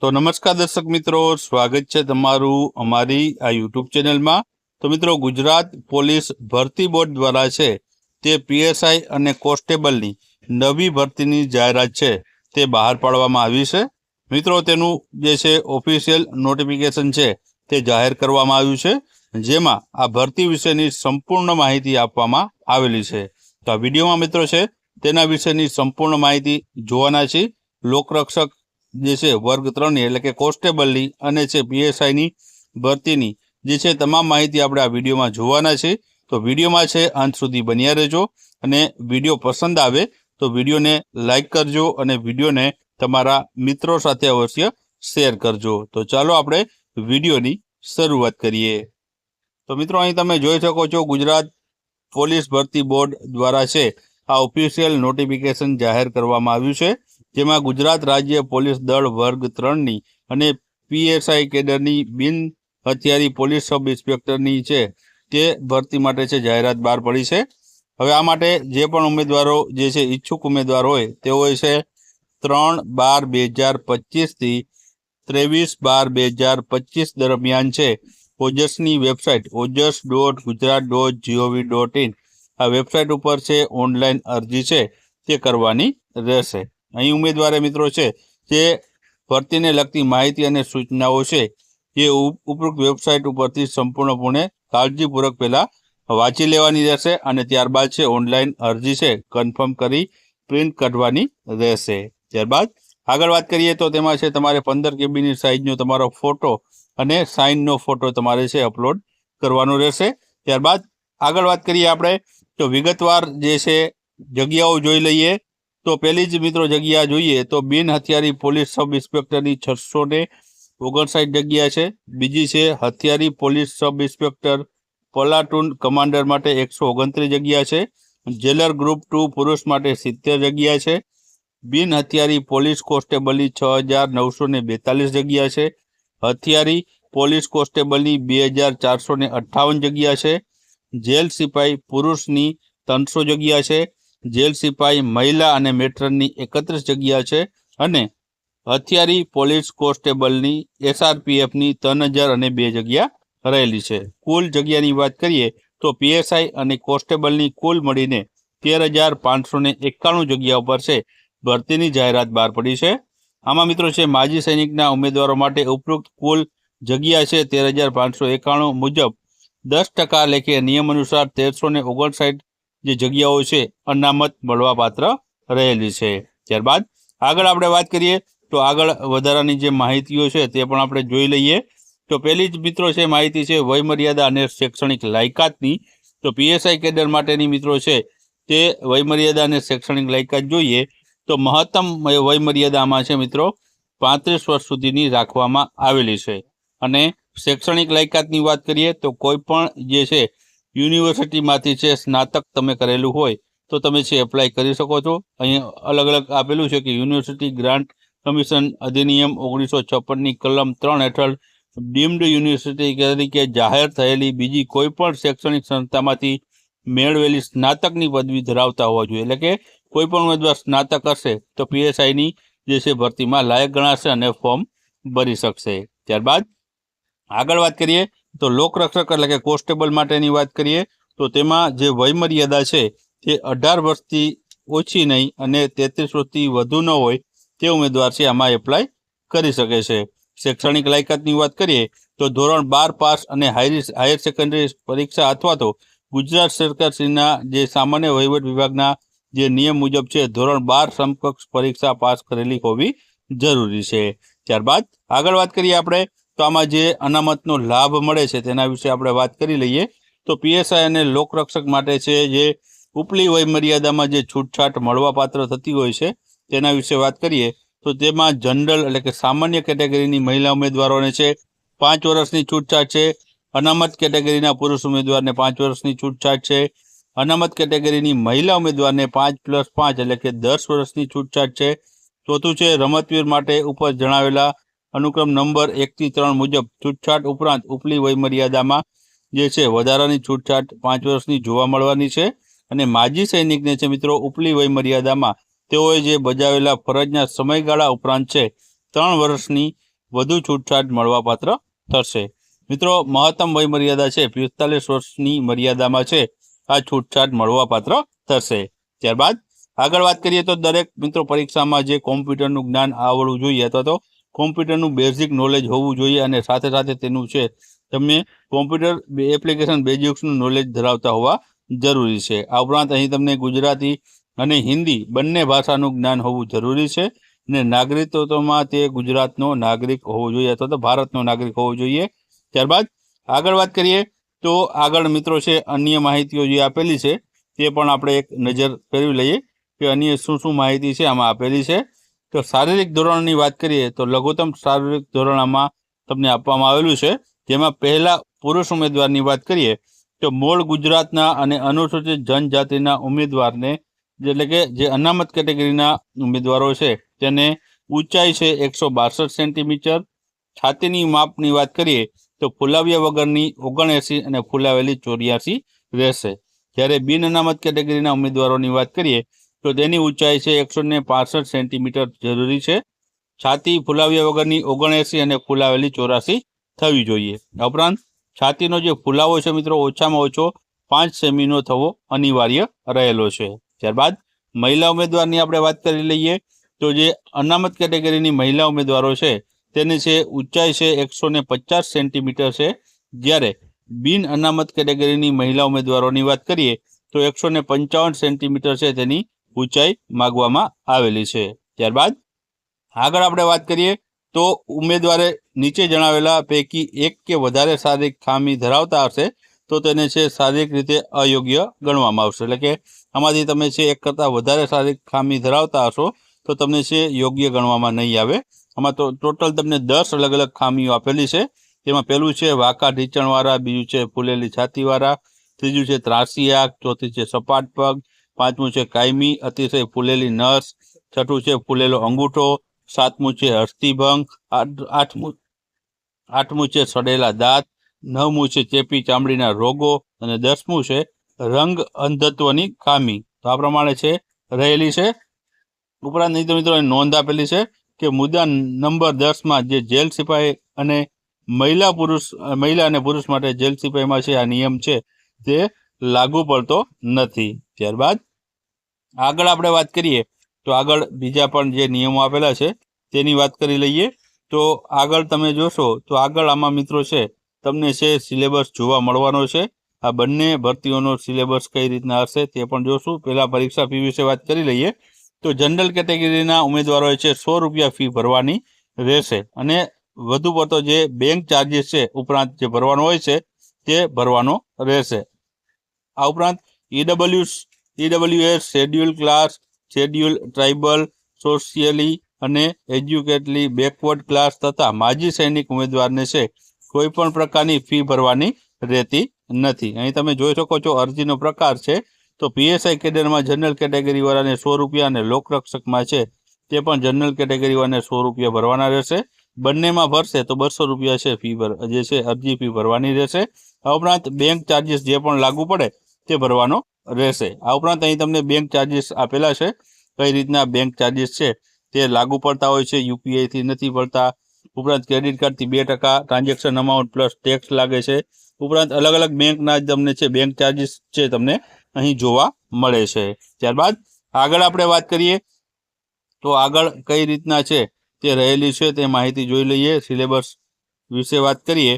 તો નમસ્કાર દર્શક મિત્રો, સ્વાગત છે તમારું અમારી આ યુટ્યુબ ચેનલમાં। તો મિત્રો, ગુજરાત પોલીસ ભરતી બોર્ડ દ્વારા છે તે પીએસઆઈ અને કોન્સ્ટેબલની નવી ભરતીની જાહેરાત છે તે બહાર પાડવામાં આવી છે। મિત્રો, તેનું જે છે ઓફિશિયલ નોટિફિકેશન છે તે જાહેર કરવામાં આવ્યું છે, જેમાં આ ભરતી વિશેની સંપૂર્ણ માહિતી આપવામાં આવેલી છે। તો આ વિડીયોમાં મિત્રો છે તેના વિશેની સંપૂર્ણ માહિતી જોવાના છે। લોકરક્ષક જે છે વર્ગ 3 એટલે કે કોન્સ્ટેબલની અને છે પીએસઆઈની ભરતીની જે છે તમામ માહિતી આપણે આ વિડીયોમાં જોવાના છે। તો વિડીયોમાં છે અંત સુધી બન્યા રહેજો અને વિડીયો પસંદ આવે તો વિડીયોને લાઈક કરજો અને વિડીયોને તમારા મિત્રો સાથે અવશ્ય શેર કરજો। તો ચાલો આપણે વિડીયોની શરૂઆત કરીએ। તો મિત્રો, અહીં તમે જોઈ શકો છો ગુજરાત પોલીસ ભરતી બોર્ડ દ્વારા છે આ ઓફિશિયલ નોટિફિકેશન જાહેર કરવામાં આવ્યું છે, જેમાં ગુજરાત રાજ્ય પોલીસ દળ વર્ગ 3ની અને પીએસઆઈ કેડરની બિન હથિયારી પોલીસ સબ ઇન્સ્પેક્ટરની છે તે ભરતી માટે છે જાહેરાત બહાર પડી છે। હવે આ માટે જે પણ ઉમેદવારો જે છે ઈચ્છુક ઉમેદવાર હોય તેઓએ છે 3/12/2025 થી 23/12/2025 દરમિયાન છે ઓજસની વેબસાઇટ ojas.gujarat.gov.in આ વેબસાઇટ ઉપર છે ઓનલાઈન અરજી છે તે કરવાની રહેશે। અહીં ઉમેદવારે મિત્રો છે જે ભરતીને લગતી માહિતી અને સૂચનાઓ છે જે ઉપરોક્ત વેબસાઇટ ઉપરથી સંપૂર્ણપણે કાળજીપૂર્વક પહેલાં વાંચી લેવાની રહેશે અને ત્યારબાદ છે ઓનલાઈન અરજી છે કન્ફર્મ કરી પ્રિન્ટ કાઢવાની રહેશે। ત્યારબાદ આગળ વાત કરીએ તો તેમાં છે તમારે 15 કેબીની સાઇઝનો તમારો ફોટો અને સાઇનનો ફોટો તમારે છે અપલોડ કરવાનો રહેશે। ત્યારબાદ આગળ વાત કરીએ આપણે તો વિગતવાર જે છે જગ્યાઓ જોઈ લઈએ। તો પહેલી જ મિત્રો જગ્યા જોઈએ તો બિન હથિયારી પોલીસ સબ ઇન્સ્પેક્ટરની 659 જગ્યા છે। બીજી છે હથિયારી police sub inspector platoon commander માટે 129 જગ્યા છે। જેલર ગ્રુપ 2 પુરુષ માટે 70 જગ્યા છે। બિન હથિયારી પોલીસ કોન્સ્ટેબલની 6942 જગ્યા છે। હથિયારી પોલીસ કોન્સ્ટેબલની 2458 જગ્યા છે। જેલ સિપાઈ પુરુષની 300 જગ્યા છે। જેલ સિપાઈ મહિલા અને મેટ્રનની 31 જગ્યા છે અને હથિયારી પોલીસ કોન્સ્ટેબલની એસઆરપીએફની 3002 જગ્યા રહેલી છે। કુલ જગ્યાની વાત કરીએ તો પીએસઆઈ અને કોન્સ્ટેબલની કુલ મળીને 13,591 જગ્યા ઉપર છે ભરતીની જાહેરાત બહાર પડી છે। આમાં મિત્રો છે માજી સૈનિકના ઉમેદવારો માટે ઉપરોક્ત કુલ જગ્યા છે 13,591 મુજબ 10% લેખે નિયમ અનુસાર 1359 જે જગ્યાઓ છે અનામત મળવાપાત્ર રહેલી છે। ત્યારબાદ આગળ આપણે વાત કરીએ તો આગળ વધારાની જે માહિતીઓ છે તે પણ આપણે જોઈ લઈએ। તો પહેલી જ મિત્રો છે માહિતી છે વયમર્યાદા અને શૈક્ષણિક લાયકાતની। તો પીએસઆઈ કેડર માટેની મિત્રો છે તે વયમર્યાદા અને શૈક્ષણિક લાયકાત જોઈએ તો મહત્તમ વયમર્યાદામાં છે મિત્રો 35 વર્ષ સુધીની રાખવામાં આવેલી છે અને શૈક્ષણિક લાયકાતની વાત કરીએ તો કોઈ પણ જે છે યુનિવર્સિટીમાંથી છે સ્નાતક તમે કરેલું હોય તો તમે છે એપ્લાય કરી શકો છો। અહીં અલગ અલગ આપેલું છે કે યુનિવર્સિટી ગ્રાન્ટ કમિશન અધિનિયમ 1956ની કલમ 3 હેઠળ ડીમ્ડ યુનિવર્સિટી તરીકે જાહેર થયેલી બીજી કોઈ પણ શૈક્ષણિક સંસ્થામાંથી મેળવેલી સ્નાતકની પદવી ધરાવતા હોવા જોઈએ। એટલે કે કોઈ પણ ઉમેદવાર સ્નાતક હશે તો પીએસઆઈની જે છે ભરતીમાં લાયક ગણાશે અને ફોર્મ ભરી શકશે। ત્યારબાદ આગળ વાત કરીએ તો લોકરક્ષક એટલે કે કોન્સ્ટેબલ માટેની વાત કરીએ તો તેમાં જે વયમર્યાદા છે તે 18 વર્ષથી ઓછી નહીં અને 33 વર્ષથી વધુ ન હોય તે ઉમેદવાર છે આમાં એપ્લાય કરી શકે છે। શૈક્ષણિક લાયકાતની વાત કરીએ તો ધોરણ 12 પાસ અને હાયર સેકન્ડરી પરીક્ષા અથવા તો ગુજરાત સરકારશ્રીના જે સામાન્ય વહીવટ વિભાગના જે નિયમ મુજબ છે ધોરણ 12 સમકક્ષ પરીક્ષા પાસ કરેલી હોવી જરૂરી છે। ત્યારબાદ આગળ વાત કરીએ આપણે તો આમાં જે અનામતનો લાભ મળે છે તેના વિશે આપણે વાત કરી લઈએ। તો પીએસઆઈ અને લોકરક્ષક માટે છે જે ઉપલી વયમર્યાદામાં જે છૂટછાટ મળવાપાત્ર થતી હોય છે તેના વિશે વાત કરીએ તો તેમાં જનરલ એટલે કે સામાન્ય કેટેગરીની મહિલા ઉમેદવારોને છે 5 વર્ષની છૂટછાટ છે। અનામત કેટેગરીના પુરુષ ઉમેદવારને 5 વર્ષની છૂટછાટ છે। અનામત કેટેગરીની મહિલા ઉમેદવારને 5+5 એટલે કે 10 વર્ષની છૂટછાટ છે। ચોથું છે રમતવીર માટે ઉપર જણાવેલા અનુક્રમ નંબર 1 થી 3 મુજબ છૂટછાટ ઉપરાંત ઉપલી વયમર્યાદામાં જે છે વધારાની છૂટછાટ 5 વર્ષની જોવા મળવાની છે અને માજી સૈનિકને છે મિત્રો ઉપલી વયમર્યાદામાં તેઓએ જે બજાવેલા ફરજના સમયગાળા ઉપરાંત છે 3 વર્ષની વધુ છૂટછાટ મળવાપાત્ર થશે। મિત્રો, મહત્તમ વય મર્યાદા છે 45 વર્ષની મર્યાદામાં છે આ છૂટછાટ મળવાપાત્ર થશે। ત્યારબાદ આગળ વાત કરીએ તો દરેક મિત્રો પરીક્ષામાં જે કોમ્પ્યુટરનું જ્ઞાન આવડવું જોઈએ અથવા તો કોમ્પ્યુટરનું બેઝિક નોલેજ હોવું જોઈએ અને સાથે સાથે તેનું છે તમે કોમ્પ્યુટર એપ્લિકેશન બેઝિક્સનું નોલેજ ધરાવતા હોવા જરૂરી છે। આ ઉપરાંત અહીં તમને ગુજરાતી અને હિન્દી બંને ભાષાનું જ્ઞાન હોવું જરૂરી છે અને નાગરિકત્વમાં તે ગુજરાતનો નાગરિક હોવો જોઈએ અથવા તો ભારતનો નાગરિક હોવો જોઈએ। ત્યારબાદ આગળ વાત કરીએ તો આગળ મિત્રો છે અન્ય માહિતીઓ જે આપેલી છે તે પણ આપણે એક નજર ફેરવી લઈએ કે અન્ય શું માહિતી છે આમાં આપેલી છે। તો શારીરિક ધોરણની વાત કરીએ તો લઘુત્તમ શારીરિક ધોરણ આમાં તમને આપવામાં આવેલું છે, જેમાં પહેલા પુરુષ ઉમેદવારની વાત કરીએ તો મૂળ ગુજરાતના અને અનુસૂચિત જનજાતિના ઉમેદવારને એટલે કે જે અનામત કેટેગરીના ઉમેદવારો છે તેને ઊંચાઈ છે 162 સેન્ટીમીટર। છાતીની માપની વાત કરીએ તો ફુલાવ્યા વગરની 79 અને ફુલાવેલી 84 રહેશે। જ્યારે બિન અનામત કેટેગરીના ઉમેદવારોની વાત કરીએ તો તેની ઊંચાઈ છે 165 સેન્ટીમીટર જરૂરી છે। છાતી ફુલાવ્યા વગરની 79 અને ફુલાવેલી 84 થવી જોઈએ। ઉપરાંત છાતીનો જે ફુલાવો છે મિત્રો ઓછામાં ઓછો 5 સેમીનો થવો અનિવાર્ય રહેલો છે। ત્યારબાદ મહિલા ઉમેદવારની આપણે વાત કરી લઈએ તો જે અનામત કેટેગરીની મહિલા ઉમેદવારો છે તેની છે ઊંચાઈ છે 150 સેન્ટીમીટર છે, જ્યારે બિન અનામત કેટેગરીની મહિલા ઉમેદવારોની વાત કરીએ તો 155 સેન્ટીમીટર છે તેની ઊંચાઈ માગવામાં આવેલી છે। ત્યારબાદ આગળ આપણે વાત કરીએ તો ઉમેદવારે નીચે જણાવેલા પૈકી એક કે વધારે શારીરિક ખામી ધરાવતા હશે તો તેને છે શારીરિક રીતે અયોગ્ય ગણવામાં આવશે। એટલે કે આમાંથી તમે છે એક કરતાં વધારે શારીરિક ખામી ધરાવતા હશો તો તમને છે યોગ્ય ગણવામાં નહીં આવે। આમાં તો ટોટલ તમને 10 અલગ અલગ ખામીઓ આપેલી છે, તેમાં પહેલું છે વાંકા ઢીંચણવાળા, બીજું છે ફૂલેલી છાતીવાળા, ત્રીજું છે ત્રાસી આંખ, ચોથી છે સપાટ પગ, પાંચમું છે કાયમી અતિશય ફૂલેલી નસ, છઠ્ઠું છે ફૂલેલો અંગૂઠો, સાતમું છે અસ્થિભંગ, આઠમું છે સડેલા દાંત, નવમું છે ચેપી ચામડીના રોગો અને 10મું છે રંગ અંધત્વની ખામી। તો આ પ્રમાણે છે રહેલી છે। ઉપરાંત મિત્રો નોંધ આપેલી છે કે મુદ્દા નંબર 10માં જે જેલ સિપાહી અને મહિલા અને પુરુષ માટે જેલ સિપાહીમાં છે આ નિયમ છે તે લાગુ પડતો નથી। ત્યારબાદ આગળ આપણે વાત કરીએ તો આગળ બીજા પણ જે નિયમો આપેલા છે તેની વાત કરી લઈએ તો આગળ તમે જોશો તો આગળ આમાં મિત્રો છે તમને છે સિલેબસ જોવા મળવાનો છે। આ બંને ભરતીઓનો સિલેબસ કઈ રીતના હશે તે પણ જોશું। પહેલા પરીક્ષા ફી વિશે વાત કરી લઈએ તો જનરલ કેટેગરીના ઉમેદવારોએ છે 100 રૂપિયા ફી ભરવાની રહેશે અને વધુ પડતો જે બેંક ચાર્જીસ છે ઉપરાંત જે ભરવાનો હોય છે તે ભરવાનો રહેશે। આ ઉપરાંત EWS, schedule class, schedule tribal, socially અને એજ્યુકેટલી બેકવર્ડ ક્લાસ તથા માજી સૈનિક ઉમેદવારને છે કોઈ પણ પ્રકારની ફી ભરવાની રહેતી નથી। અહીં તમે જોઈ શકો છો અરજીનો પ્રકાર છે તો પીએસઆઈ કેડરમાં જનરલ કેટેગરીવાળાને 100 રૂપિયા અને લોકરક્ષકમાં છે તે પણ જનરલ કેટેગરીવાળાને 100 રૂપિયા ભરવાના રહેશે। બંનેમાં ભરશે તો 200 રૂપિયા છે ફી જે છે અરજી ફી ભરવાની રહેશે। આ ઉપરાંત બેંક ચાર્જીસ જે પણ લાગુ પડે તે ભરવાનો રહેશે। આ ઉપરાંત અહીં તમને બેંક ચાર્જીસ આપેલા છે, કઈ રીતના બેંક ચાર્જીસ છે તે લાગુ પડતા હોય છે, યુપીઆઈથી નથી પડતા। ઉપરાંત ક્રેડિટ કાર્ડથી 2% ટ્રાન્ઝેક્શન અમાઉન્ટ પ્લસ ટેક્સ લાગે છે। ઉપરાંત અલગ અલગ બેંકના તમને છે બેંક ચાર્જીસ છે તમને અહીં જોવા મળે છે। ત્યારબાદ આગળ આપણે વાત કરીએ તો આગળ કઈ રીતના છે તે રહેલી છે તે માહિતી જોઈ લઈએ। સિલેબસ વિશે વાત કરીએ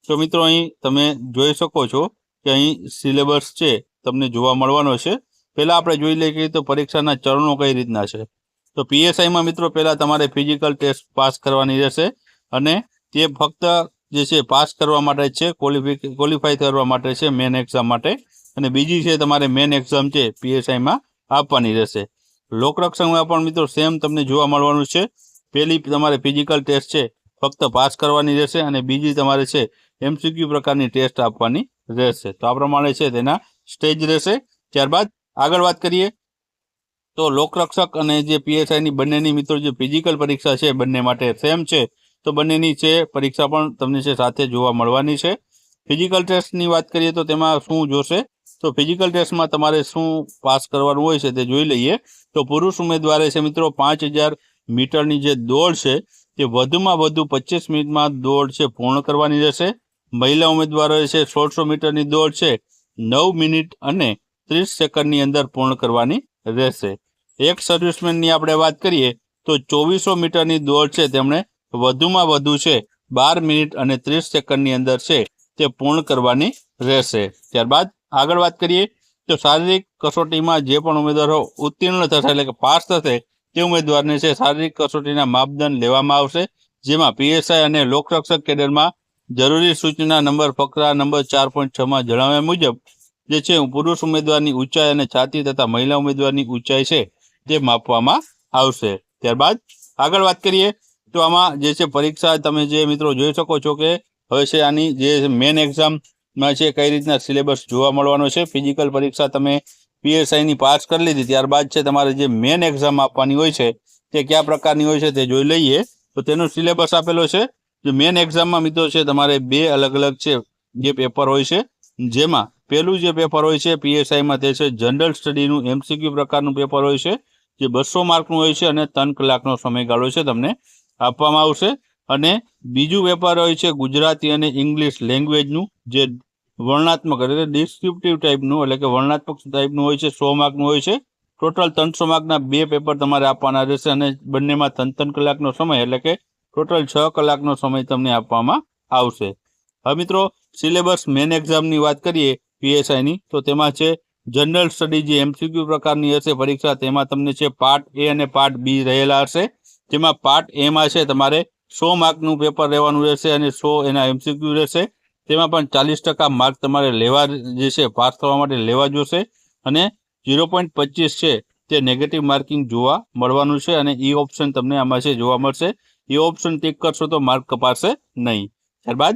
તો મિત્રો અહીં તમે જોઈ શકો છો કે અહીં સિલેબસ છે તમને જોવા મળવાનો છે। પહેલાં આપણે જોઈ લઈએ તો પરીક્ષાના ચરણો કઈ રીતના છે તો પીએસઆઈમાં મિત્રો પહેલાં તમારે ફિઝિકલ ટેસ્ટ પાસ કરવાની રહેશે અને તે ફક્ત જે છે પાસ કરવા માટે છે, ક્વોલિફાય કરવા માટે છે મેન એક્ઝામ માટે, અને બીજી છે તમારે મેન એક્ઝામ છે પીએસઆઈમાં આપવાની રહેશે। લોકરક્ષકમાં પણ મિત્રો સેમ તમને જોવા મળવાનું છે। પહેલી તમારે ફિઝિકલ ટેસ્ટ છે ફક્ત પાસ કરવાની રહેશે અને બીજી તમારે છે એમસીક્યુ પ્રકારની ટેસ્ટ આપવાની રહેશે। તો આ પ્રમાણે છે તેના સ્ટેજ રહેશે। ત્યારબાદ આગળ વાત કરીએ તો લોકરક્ષક અને જે પીએસઆઈની બંનેની મિત્રો જે ફિઝિકલ પરીક્ષા છે બંને માટે સેમ છે તો બંનેની છે પરીક્ષા પણ તમને છે સાથે જોવા મળવાની છે। ફિઝિકલ ટેસ્ટની વાત કરીએ તો તેમાં શું જોશે તો ફિઝિકલ ટેસ્ટમાં તમારે શું પાસ કરવાનું હોય છે તે જોઈ લઈએ તો પુરુષ ઉમેદવારે છે મિત્રો 5000 મીટરની જે દોડ છે તે વધુમાં વધુ 25 મિનિટમાં દોડ છે પૂર્ણ કરવાની રહેશે. મહિલા ઉમેદવારોએ છે 1600 મીટરની દોડ છે 9 મિનિટ અને 30 સેકન્ડની અંદર પૂર્ણ કરવાની રહેશે. એક સર્વિસમેનની આપણે વાત કરીએ તો 2400 મીટરની દોડ છે તેમણે વધુમાં વધુ છે 12 મિનિટ અને 30 સેકન્ડની અંદર છે તે પૂર્ણ કરવાની રહેશે. ત્યારબાદ આગળ વાત કરીએ તો શારીરિક કસોટીમાં જે પણ ઉમેદવારો ઉત્તીર્ણ થશે એટલે કે પાસ થશે તે ઉમેદવારને છે શારીરિક કસોટીના માપદંડ લેવામાં આવશે, જેમાં પીએસઆઈ અને લોકરક્ષક કેડરમાં જરૂરી સૂચના નંબર ફકરા નંબર 4.6માં જણાવ્યા મુજબ જે છે પુરુષ ઉમેદવારની ઊંચાઈ અને છાતી તથા મહિલા ઉમેદવારની ઊંચાઈ છે તે માપવામાં આવશે. ત્યારબાદ આગળ વાત કરીએ તો આમાં જે છે પરીક્ષા તમે જે મિત્રો જોઈ શકો છો કે હવે છે આની જે મેન એક્ઝામમાં છે કઈ રીતના સિલેબસ જોવા મળવાનો છે. ફિઝિકલ પરીક્ષા તમે પીએસઆઈની પાસ કરી લીધી ત્યારબાદ છે તમારે જે મેન એક્ઝામ આપવાની હોય છે તે કયા પ્રકારની હોય છે તે જોઈ લઈએ. તો તેનો સિલેબસ આપેલો છે. જે મેન એક્ઝામમાં મિત્રો છે તમારે 2 અલગ અલગ છે જે પેપર હોય છે, જેમાં પહેલું જે પેપર હોય છે પીએસઆઈમાં તે છે જનરલ સ્ટડીનું એમસીક્યુ પ્રકારનું પેપર હોય છે, જે 200 માર્કનું હોય છે અને 3 કલાકનો સમયગાળો છે તમને આપવામાં આવશે. અને બીજું પેપર હોય છે ગુજરાતી અને ઇંગ્લિશ લેંગ્વેજનું, જે વર્ણનાત્મક એટલે ડિસ્ક્રિપ્ટિવ ટાઈપનું એટલે કે વર્ણનાત્મક ટાઈપનું હોય છે, 100 માર્કનું હોય છે. ટોટલ 300 માર્કના 2 પેપર તમારે આપવાના રહેશે અને બંનેમાં 3 કલાકનો સમય એટલે કે ટોટલ 6 કલાકનો સમય તમને આપવામાં આવશે. હવે મિત્રો સિલેબસ મેન એક્ઝામની વાત કરીએ પીએસઆઈની તો તેમાં છે જનરલ સ્ટડી જે એમસીક્યુ પ્રકારની હશે પરીક્ષા, તેમાં તમને છે પાર્ટ એ અને પાર્ટ બી રહેલા હશે. જેમાં પાર્ટ એમાં છે તમારે 100 માર્કનું પેપર રહેવાનું રહેશે અને 100 એના એમસીક્યુ રહેશે. તેમાં પણ 40% માર્ક તમારે લેવા જે છે પાસ થવા માટે લેવા જોશે અને 0.25 છે તે નેગેટિવ માર્કિંગ જોવા મળવાનું છે અને ઈ ઓપ્શન તમને આમાં છે જોવા મળશે. એ ઓપ્શન ટિક કરશો તો માર્ક કપાશે નહીં. ત્યારબાદ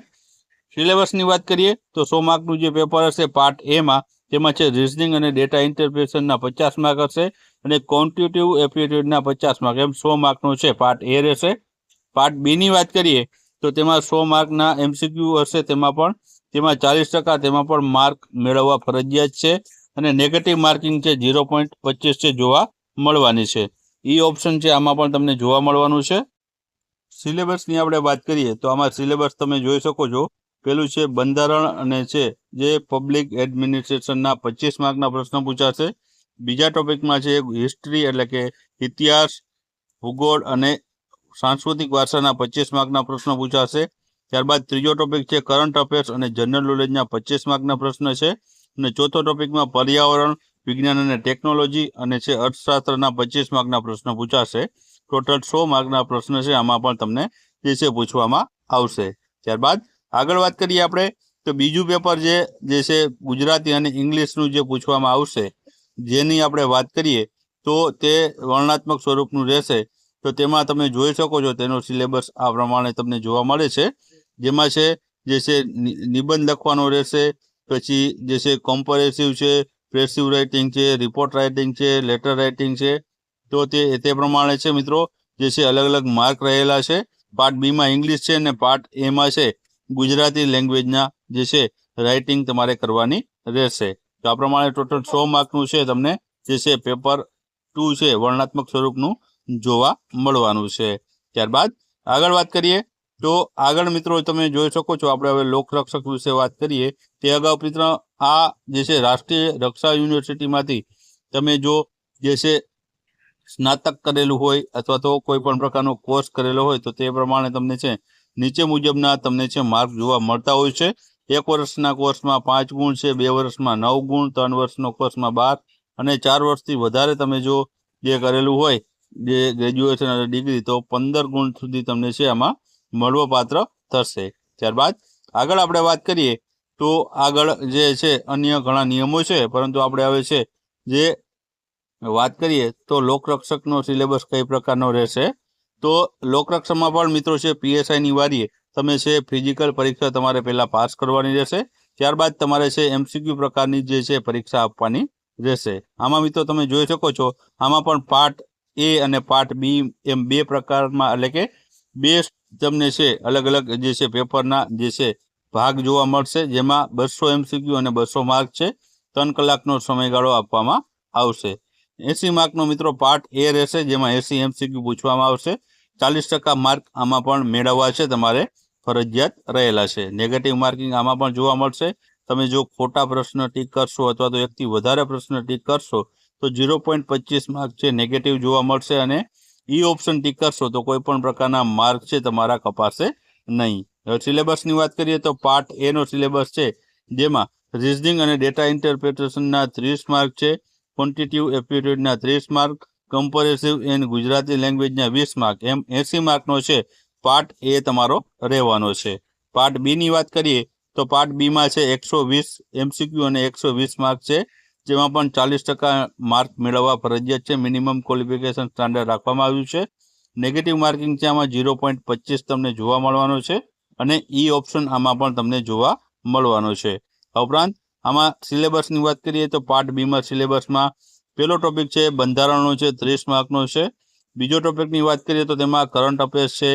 સિલેબસની વાત કરીએ તો 100 માર્કનું જે પેપર હશે પાર્ટ એમાં તેમાં છે રિઝનિંગ અને ડેટા ઇન્ટરપ્રિટેશનના 50 માર્ક હશે અને ક્વોન્ટિટેટિવ એપ્ટિટ્યૂડના 50 માર્ક, એમ 100 માર્કનો છે પાર્ટ એ રહેશે. પાર્ટ બીની વાત કરીએ તો તેમાં 100 માર્કના એમસીક્યુ હશે, તેમાં 40% તેમાં પણ માર્ક મેળવવા ફરજિયાત છે અને નેગેટિવ માર્કિંગ છે 0.25 છે જોવા મળવાની છે. ઈ ઓપ્શન છે આમાં પણ તમને જોવા મળવાનું છે. સિલેબસની આપણે વાત કરીએ તો આમાં સિલેબસ તમે જોઈ શકો છો. પેલું છે બંધારણ અને છે જે પબ્લિક એડમિનિસ્ટ્રેશનના 25 માર્કના પ્રશ્ન પૂછાશે. બીજા ટોપિકમાં છે હિસ્ટ્રી એટલે કે ઇતિહાસ, ભૂગોળ અને સાંસ્કૃતિક વારસાના 25 માર્કના પ્રશ્નો પૂછાશે. ત્યારબાદ ત્રીજો ટોપિક છે કરંટ અફેર્સ અને જનરલ નોલેજના 25 માર્કના પ્રશ્ન છે અને ચોથો ટોપિકમાં પર્યાવરણ, વિજ્ઞાન અને ટેકનોલોજી અને છે અર્થશાસ્ત્રના 25 માર્કના પ્રશ્નો પૂછાશે. ટોટલ 100 માર્કના પ્રશ્ન છે આમાં પણ તમને જે છે પૂછવામાં આવશે. ત્યારબાદ આગળ વાત કરીએ આપણે તો બીજું પેપર જે છે ગુજરાતી અને ઇંગ્લિશનું જે પૂછવામાં આવશે, જેની આપણે વાત કરીએ તો તે વર્ણનાત્મક સ્વરૂપનું રહેશે. તો તેમાં તમે જોઈ શકો છો તેનો સિલેબસ આ પ્રમાણે તમને જોવા મળે છે, જેમાં છે જે છે નિબંધ લખવાનો રહેશે, પછી જે છે કોમ્પરેસિવ છે, પેસિવ રાઇટિંગ છે, રિપોર્ટ રાઇટિંગ છે, લેટર રાઇટિંગ છે. તો તે પ્રમાણે છે મિત્રો જે છે અલગ અલગ માર્ક રહેલા છે. પાર્ટ બીમાં ઇંગ્લિશ છે અને પાર્ટ એમાં છે ગુજરાતી લેંગ્વેજના જે છે રાઇટિંગ તમારે કરવાની રહેશે. તો આ પ્રમાણે ટોટલ 100 માર્કનું છે તમને જે છે પેપર 2 છે વર્ણનાત્મક સ્વરૂપનું જોવા મળવાનું છે. ત્યારબાદ આગળ વાત કરીએ તો આગળ મિત્રો તમે જોઈ શકો છો આપણે હવે લોકરક્ષક વિશે વાત કરીએ. તે અગાઉ મિત્ર આ જે છે રાષ્ટ્રીય રક્ષા યુનિવર્સિટીમાંથી તમે જો જે છે સ્નાતક કરેલું હોય અથવા તો કોઈ પણ પ્રકારનો કોર્સ કરેલો હોય તો તે પ્રમાણે તમને છે નીચે મુજબના તમને છે માર્ક જોવા મળતા હોય છે. 1 વર્ષના કોર્સમાં 5 ગુણ છે, 2 વર્ષમાં 9 ગુણ, 3 વર્ષનો કોર્સમાં 12 અને 4 વર્ષથી વધારે તમે જો જે કરેલું હોય જે ગ્રેજ્યુએશન અને ડિગ્રી તો 15 ગુણ સુધી તમને છે આમાં મળવાપાત્ર થશે. ત્યારબાદ આગળ આપણે વાત કરીએ તો આગળ જે છે અન્ય ઘણા નિયમો છે, પરંતુ આપણે હવે છે જે વાત કરીએ તો લોકરક્ષકનો સિલેબસ કઈ પ્રકારનો રહેશે. તો લોકરક્ષકમાં પણ મિત્રો છે પીએસઆઈની વારીએ તમે છે ફિઝિકલ પરીક્ષા તમારે પહેલાં પાસ કરવાની રહેશે. ત્યારબાદ તમારે છે એમસીક્યુ પ્રકારની જે છે પરીક્ષા આપવાની રહેશે. આમાં મિત્રો તમે જોઈ શકો છો આમાં પણ પાર્ટ એ અને પાર્ટ બી એમ 2 પ્રકારમાં એટલે કે 2 તમને છે અલગ અલગ જે છે પેપરના જે છે ભાગ જોવા મળશે, જેમાં 200 એમસીક્યુ અને 200 માર્ક છે. 3 કલાકનો સમયગાળો આપવામાં આવશે. 80 માર્કનો મિત્રો પાર્ટ એ રહેશે, જેમાં 80 એમસીક્યુ પૂછવામાં આવશે. 40% માર્ક આમાં પણ મેળવવા છે તમારે ફરજિયાત રહેલા છે. નેગેટિવ માર્કિંગ આમાં પણ જોવા મળશે. તમે જો ખોટા પ્રશ્ન ટીક કરશો અથવા તો એકથી વધારે પ્રશ્ન ટીક કરશો તો 0.25 માર્ક છે નેગેટિવ જોવા મળશે, અને ઈ ઓપ્શન ટીક કરશો તો કોઈ પણ પ્રકારના માર્ક છે તમારા કપાશે નહીં. હવે સિલેબસની વાત કરીએ તો પાર્ટ એ નો સિલેબસ છે, જેમાં રિઝનિંગ અને ડેટા ઇન્ટરપ્રિટેશનના 30 માર્ક છે, ક્વોન્ટિટિવ એપ્ટિટ્યૂડના 30 માર્ક, કમ્પેરેટિવ એન્ડ ગુજરાતી લેંગ્વેજના 20 માર્ક, એમ 80 માર્કનો છે પાર્ટ એ તમારો રહેવાનો છે. પાર્ટ બી ની વાત કરીએ તો પાર્ટ બીમાં છે 120 MCQ અને 120 માર્ક છે, જેમાં પણ 40% માર્ક મેળવવા ફરજિયાત છે. મિનિમમ ક્વોલિફિકેશન સ્ટાન્ડર્ડ રાખવામાં આવ્યું છે. નેગેટિવ માર્કિંગ છે આમાં 0.25 તમને જોવા મળવાનો છે, અને ઈ ઓપ્શન આમાં પણ તમને જોવા મળવાનો છે. ઉપરાંત આમાં સિલેબસની વાત કરીએ તો પાર્ટ બીમાં સિલેબસમાં પહેલો ટોપિક છે બંધારણનો છે, 30 માર્કનો છે. બીજો ટોપિકની વાત કરીએ તો તેમાં કરંટ અફેર્સ છે,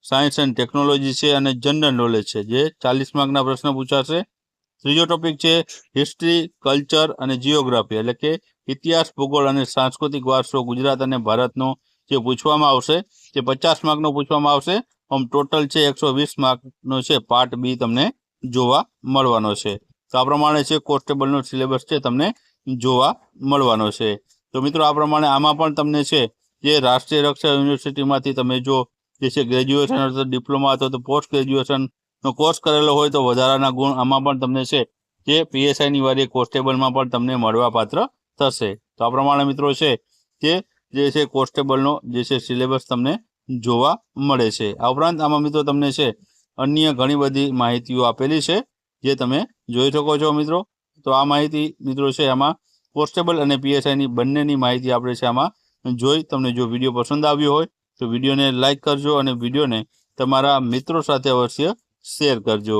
સાયન્સ એન્ડ ટેકનોલોજી છે અને જનરલ નોલેજ છે, જે 40 માર્કના પ્રશ્ન પૂછાશે. ત્રીજો ટોપિક છે હિસ્ટ્રી, કલ્ચર અને જિયોગ્રાફી, એટલે કે ઇતિહાસ, ભૂગોળ અને સાંસ્કૃતિક વારસો ગુજરાત અને ભારતનો જે પૂછવામાં આવશે તે 50 માર્કનો પૂછવામાં આવશે. આમ ટોટલ છે 120 માર્કનો છે પાર્ટ બી તમને જોવા મળવાનો છે. તો આ પ્રમાણે છે કોન્સ્ટેબલનો સિલેબસ છે તમને જોવા મળવાનો છે. તો મિત્રો આ પ્રમાણે આમાં પણ તમને છે જે રાષ્ટ્રીય રક્ષા યુનિવર્સિટીમાંથી તમે જો જે છે ગ્રેજ્યુએશન અથવા ડિપ્લોમા અથવા તો પોસ્ટ ગ્રેજ્યુએશનનો કોર્સ કરેલો હોય તો વધારાના ગુણ આમાં પણ તમને છે જે પીએસઆઈની વાળી કોન્સ્ટેબલમાં પણ તમને મળવા પાત્ર થશે. તો આ પ્રમાણે મિત્રો છે જે છે કોન્સ્ટેબલનો જે છે સિલેબસ તમને જોવા મળે છે. આ ઉપરાંત આમાં મિત્રો તમને છે અન્ય ઘણી બધી માહિતીઓ આપેલી છે જે તમે જોઈ શકો છો મિત્રો. તો આ માહિતી મિત્રો છે આમાં કોન્સ્ટેબલ અને પીએસઆઈની બંનેની માહિતી આપણે છે આમાં જોઈ. તમને જો વિડીયો પસંદ આવ્યો હોય તો વિડીયોને લાઇક કરજો અને વિડીયોને તમારા મિત્રો સાથે અવશ્ય શેર કરજો.